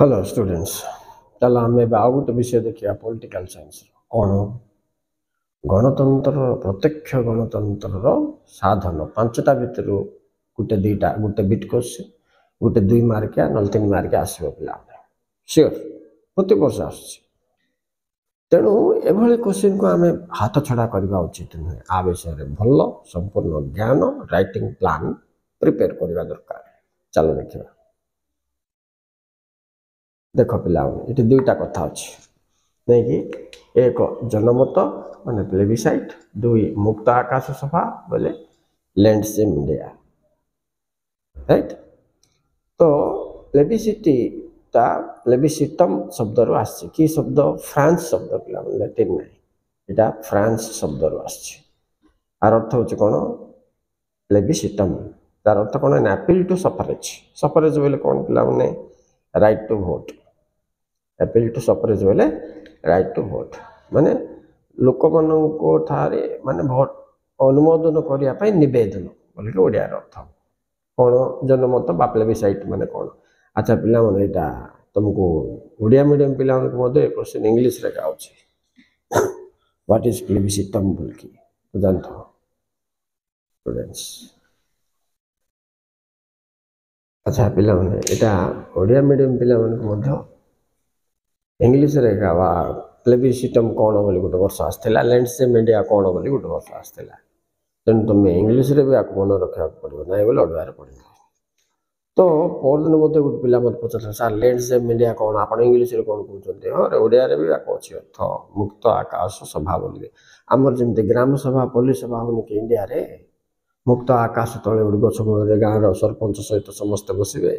Hello students चल आम आउ गोटे विषय देखिए पॉलिटिकल साइंस कौन गणतंत्र प्रत्यक्ष गणतंत्र साधन पांचटा भितर गोटे दुईटा गोटे बिट क्वेश्चन गोटे 2 मार्किया ना 3 मार्किया आसो पिला सियोर प्रति वर्ष आस तेणु एभली क्वेश्चन को आम हाथ छड़ा करवा उचित नुहे आ विषय भल संपूर्ण ज्ञान राइटिंग प्लान प्रिपेयर करवा दरकार चलो देखिए देख पिला ये दुईटा कथा अच्छी नहीं कि एक जनमत माने प्लेबिसाइट 2 मुक्त आकाश सभा बोले लैंडस्केप इंडिया राइट तो प्लेबिसिटी ता प्लेबिसिटम शब्द रो आछि कि शब्द फ्रांस शब्द पिला लैटिन नहीं एटा फ्रांस शब्द रो आछि आर अर्थ होछ कोन प्लेबिसिटम तार अर्थ कोन एन अपील टू सफरेज बोले कोन पिला माने right to vote appeal to suffrage बोले राइट टू वोट माने लोक मानन को थारे माने वोट अनुमोदन करिया पई निवेदन बोले के ओडिया अर्थ कोन जनमत बा प्लेबिसाइट माने कोन अच्छा पिला माने एटा तुमको ओडिया मीडियम पिला माने मधे क्वेश्चन इंग्लिश रे आउची व्हाट इज प्लेबिसिटम बोल की तो जानतो स्टूडेंट्स अच्छा पिला माने एटा ओडिया मीडियम पिला माने मधे इंग्लिश रे गावा प्लेबिसिटम कौन बोली गोटे वर्ष आसला लैंडस्केप इंडिया कौन बोली गोटे वर्ष आसला तेणु तुम इंग्लिश रे भी आपको मन रखा पड़ो ना बोले अड़ुआर पड़े तो परदिन मत गोटे पिला मत पचार सार लैंडस्केप इंडिया कौन आप इंग्लिश रे कौन कहते हाँ ओडिया रे भी अच्छी अर्थ मुक्त आकाश सभा बोलिए आमर जमी ग्राम सभा पल्ली सभा होनी कि इंडिया रे मुक्त आकाश तले गोटे गछ मूल गाँव सरपंच सहित समस्ते बसवे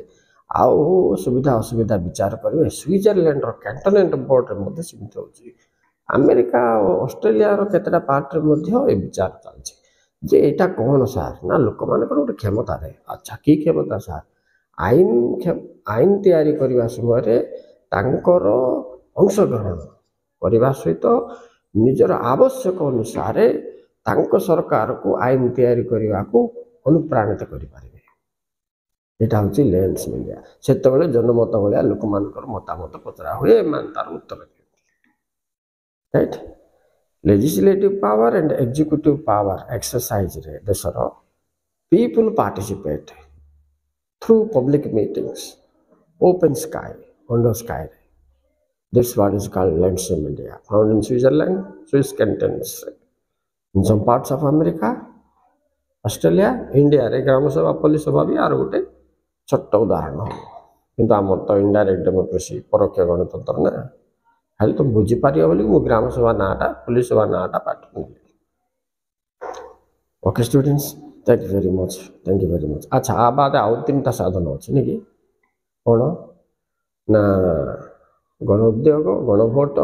आउ सुविधा असुविधा विचार करेंगे स्विट्जरलैंड कैंटोनमेंट बोर्ड रे सीमित होची अमेरिका ऑस्ट्रेलिया केतटा पार्ट रे विचार चलছে एटा कौन सार ना लोक मान गोटे क्षमता रे अच्छा की क्षमता सार आईन तैयारी करने समय तांकर अंशग्रहण करने सहित निजर आवश्यक अनुसार तांको सरकार को आईन तैयारी करने को अनुप्राणित करें एटा हूँ लैंडस्केप इंडिया से जनमत भाया लोक मान मतामत पचरा हुए तार उत्तर दिखती right legislative power and executive power exercise रे देशर people participate through public meetings open sky under sky this what is called landscape India found in Switzerland Swiss cantons in some parts of America Australia India रे ग्राम सभा पल्ली सभा भी are गोटे छोट उदाहरण हम किंतु आम तो इनडायरेक्ट डेमोक्रेसी परोक्ष गणतंत्र ना खाली तुम बुझीपार बोली मुझे ग्राम सभा नाटा पुलिस सभा नाटा पाठ okay students thank you very much अच्छा आ बाद आउ 3टा साधन अच्छे नहीं कि कौन ना गण उद्योग गण भोट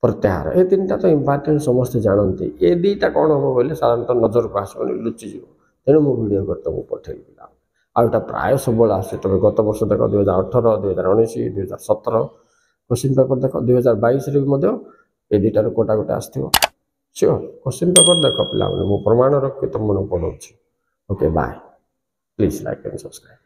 प्रत्याहार ये 3टा तो इम्पोर्टेंट समस्ते जानते ये 2टा कौन हम बोले साधारणतः नजर को आसबनी लुचिज तेणु मो वीडियो कर तुमको पठेल आउटा प्राय सब आसे तुम गत वर्ष देख 2018 2019 2017 क्वेश्चन पेपर देख 2022 रे ये 2टार कोटा गोटे आसो सियोर क्वेश्चन पेपर देख पिला प्रमाण रखी तुम मन पढ़ाऊँ okay bye please like and subscribe.